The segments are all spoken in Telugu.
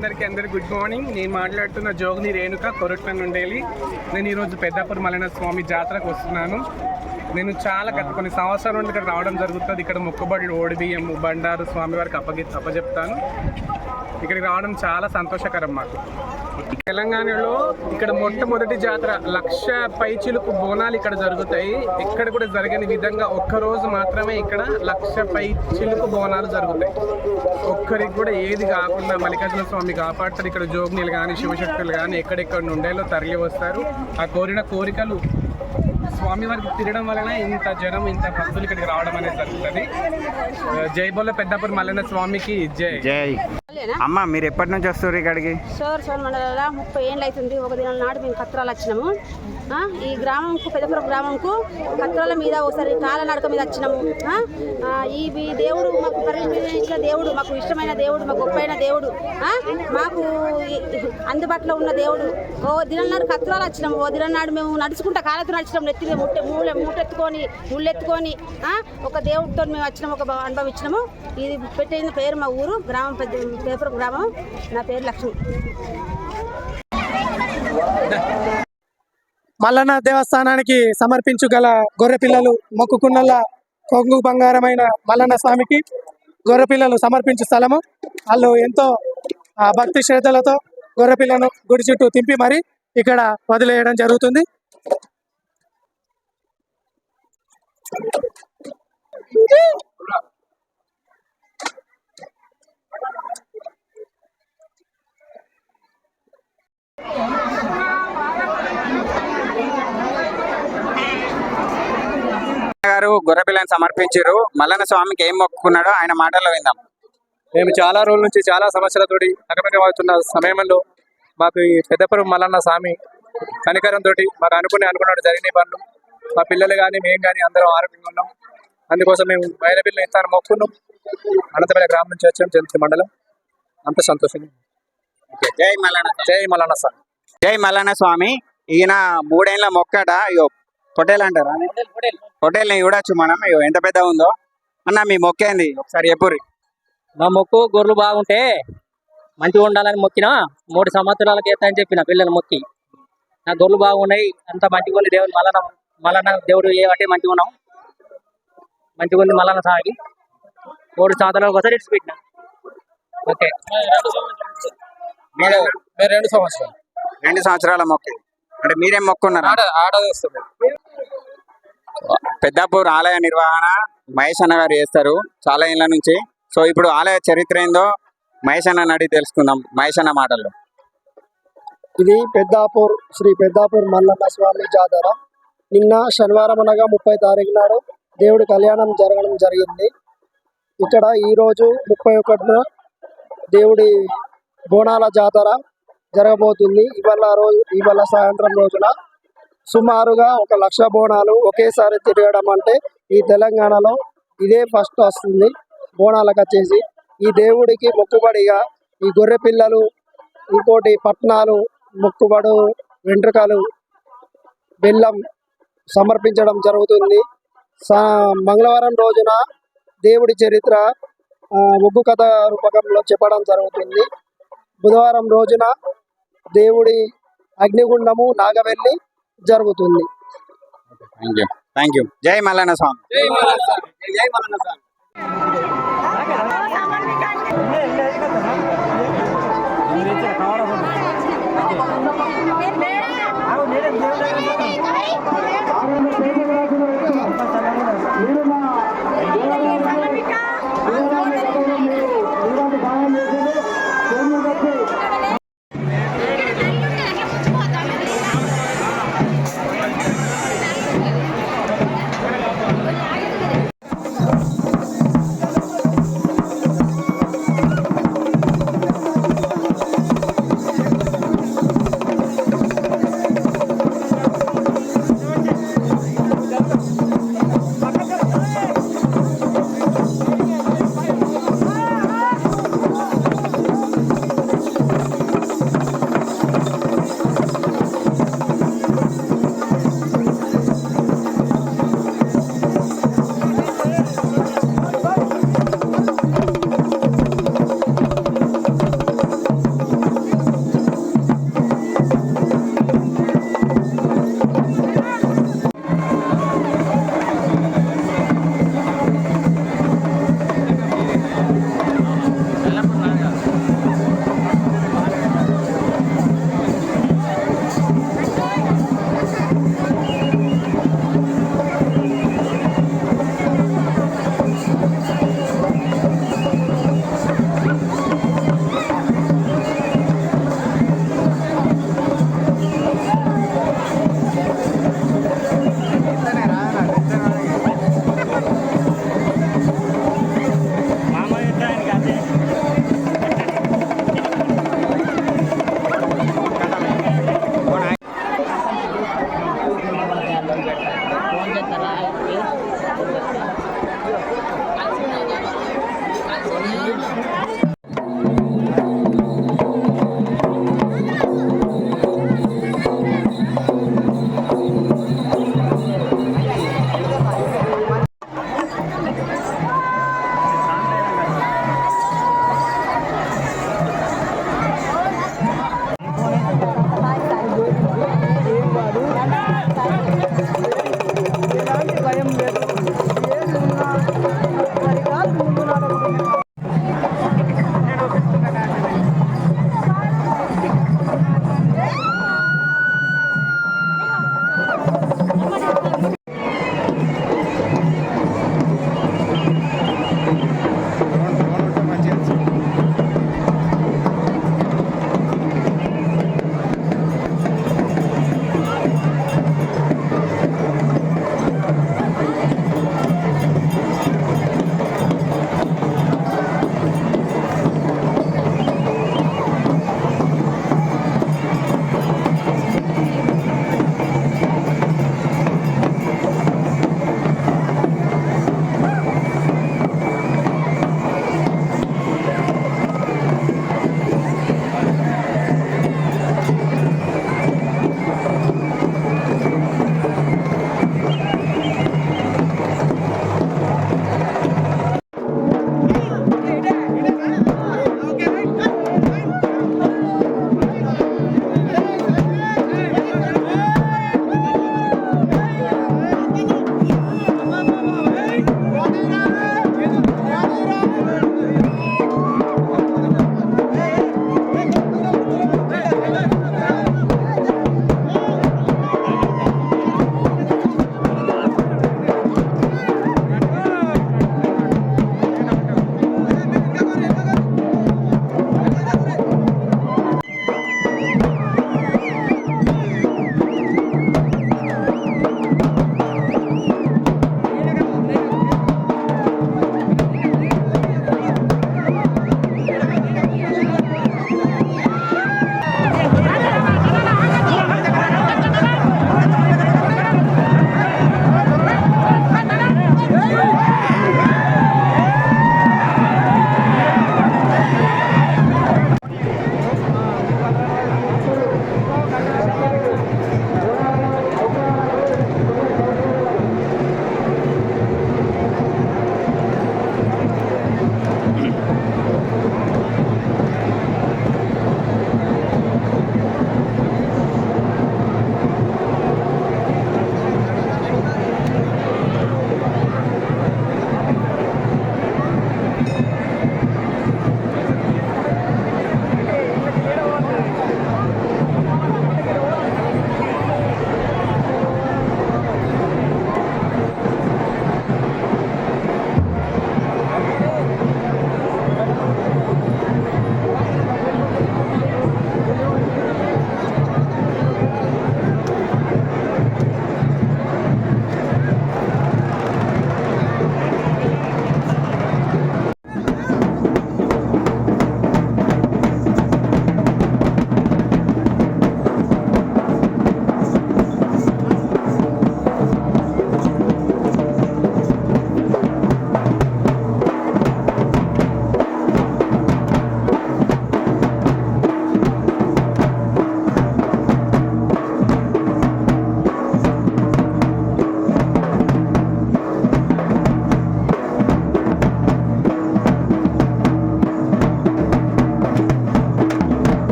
అందరికి గుడ్ మార్నింగ్. నేను మాట్లాడుతున్న జోగిని రేణుక కొరట్ల నుండేలి. నేను ఈరోజు పెద్దాపూర్ మల్లన్న స్వామి జాతరకు వస్తున్నాను. నేను చాలా గత కొన్ని సంవత్సరాల నుండి ఇక్కడ రావడం జరుగుతుంది. ఇక్కడ మొక్కుబడులు ఓడిబియ్యం బండారు స్వామివారికి అప్పచెప్తాను. ఇక్కడికి రావడం చాలా సంతోషకరం మాకు. తెలంగాణలో ఇక్కడ మొట్టమొదటి జాతర 1,00,000 పైచిలుకు బోనాలు ఇక్కడ జరుగుతాయి. ఇక్కడ కూడా జరగని విధంగా ఒక్కరోజు మాత్రమే ఇక్కడ 1,00,000 పైచిలుకు బోనాలు జరుగుతాయి. ఒక్కరికి కూడా ఏది కాకుండా మల్లికార్జున స్వామి కాపాడుతారు. ఇక్కడ జోగినీలు కానీ శివశక్తులు కానీ ఎక్కడెక్కడ నుండేలో తరలి వస్తారు. ఆ కోరిన కోరికలు స్వామివారికి తిరగడం వలన ఇంత జనం ఇంత భక్తులు ఇక్కడికి రావడం అనేది జరుగుతుంది. జై బోలో పెద్దాపూర్ మల్లన్న స్వామికి జై జై. అమ్మ మీరు ఎప్పటి నుంచి వస్తారు ఇక్కడికి? సోర్ మండలంలో 30 ఏళ్ళు అవుతుంది. ఒక దినం నాడు మేము కత్రాలు వచ్చినాము. ఈ గ్రామంకు పెద్దపురం గ్రామంకు కత్రాల మీద ఒకసారి కాల నడక మీద వచ్చినాము. ఈ దేవుడు మాకు పరిశీలించిన దేవుడు, మాకు ఇష్టమైన దేవుడు, మాకు గొప్పైన దేవుడు, మాకు అందుబాటులో ఉన్న దేవుడు. ఓ దినం నాడు కత్రాలు వచ్చినాము. ఓ దినం నాడు మేము నడుచుకుంటా కాళ్ళతో నడిచినాము. నెత్తి మూటెత్తుకొని ముళ్ళెత్తుకొని ఒక దేవుడితో మేము వచ్చినాము, ఒక అనుభవించినాము. ఇది పెట్టిన పేరు మా ఊరు గ్రామం పెద్దపురం గ్రామం. నా పేరు లక్ష్మి. మల్లన్న దేవస్థానానికి సమర్పించుగల గొర్రె పిల్లలు మొక్కుకున్నల కొంగు బంగారమైన మల్లన్న స్వామికి గొర్రె పిల్లలు సమర్పించే స్థలము. వాళ్ళు ఎంతో భక్తి శ్రద్ధలతో గొర్రె పిల్లను గుడి చుట్టూ తింపి మరి ఇక్కడ వదిలేయడం జరుగుతుంది. గారు గొర్రె పిల్లని సమర్పించారు. మల్లన్న స్వామికి ఏం మొక్కుకున్నాడో ఆయన మాటల్లో విందాం. మేము చాలా రోజుల నుంచి చాలా సమస్యలతోటి అగమగమవుతున్న సమయంలో మాకు ఈ పెద్దపురం మల్లన్న స్వామి కనికరంతో మాకు అనుకున్నట్టు జరిగిన పనులు, మా పిల్లలు కానీ మేము కానీ అందరం ఆరోగ్యంగా ఉన్నాం. అందుకోసం మేము బయల పిల్లలు ఇంత మొక్కున్నాం. అనంతపల్లి గ్రామం నుంచి వచ్చాం, జంతి మండలం. అంత సంతోషంగా. జై మల్లన్న, జై మల్లన్న స్వామి. జై మల్లన్న స్వామి. ఈయన 3 ఏళ్ళ మొక్కట పొటేల్ అంటారా? పొటేల్ని చూడొచ్చు మనం. ఎంత పెద్ద ఉందో అన్న. మీ మొక్కేంది ఒకసారి చెప్పుర్రి. మా మొక్కు గొర్రెలు బాగుంటే మంచిగా ఉండాలని మొక్కిన. 3 సంవత్సరాల క్రితం చెప్పిన పిల్లలు మొక్కి నా గొర్రెలు బాగున్నాయి, అంత మంచిగా ఉంది. దేవుడు మల్లన్న దేవుడు ఏమంటే మంచిగా ఉన్నాం, మంచిగా ఉంది మల్లన్న సాగి 3 సంవత్సరాలకు ఒకసారి ఇడిచిపెట్టిన. ఓకే. 2 సంవత్సరాల మొక్కి అంటే మీరేం మొక్కున్నారు? పెద్దాపూర్ ఆలయ నిర్వహణ మహేష్ అన్న గారు చేస్తారు చాలా ఏళ్ళ నుంచి. సో ఇప్పుడు ఆలయ చరిత్ర ఏందో మహేష్ అన్న అడిగి తెలుసుకుందాం. మహేష్ అన్న మాటల్లో. ఇది పెద్దాపూర్ శ్రీ పెద్దాపూర్ మల్లన్న స్వామి జాతర. నిన్న శనివారం అనగా 30 తారీఖు నాడు దేవుడి కళ్యాణం జరగడం జరిగింది. ఇక్కడ ఈరోజు 31న దేవుడి బోనాల జాతర జరగబోతుంది. ఇవాళ సాయంత్రం రోజున సుమారుగా 1,00,000 బోనాలు ఒకేసారి తిరగడం అంటే ఈ తెలంగాణలో ఇదే ఫస్ట్ వస్తుంది. బోనాలకు వచ్చేసి ఈ దేవుడికి మొక్కుబడిగా ఈ గొర్రె పిల్లలు, ఇంకోటి పట్నాలు, మొక్కుబడు వెంట్రుకలు, బెల్లం సమర్పించడం జరుగుతుంది. మంగళవారం రోజున దేవుడి చరిత్ర ఒగ్గు కథ రూపకంలో చెప్పడం జరుగుతుంది. బుధవారం రోజున దేవుడి అగ్నిగుండము నాగవెల్లి జరుగుతుంది. Thank you. జై మల్లన్న స్వామి. జై మల్లన్న స్వామి.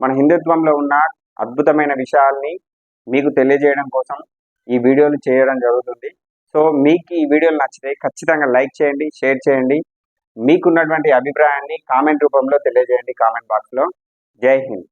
మన హిందుత్వంలో ఉన్న అద్భుతమైన విషయాల్ని మీకు తెలియజేయడం కోసం ఈ వీడియోలు చేయడం జరుగుతుంది. సో మీకు ఈ వీడియోలు నచ్చితే ఖచ్చితంగా లైక్ చేయండి, షేర్ చేయండి. మీకున్నటువంటి అభిప్రాయాన్ని కామెంట్ రూపంలో తెలియజేయండి కామెంట్ బాక్స్లో. జై హింద్.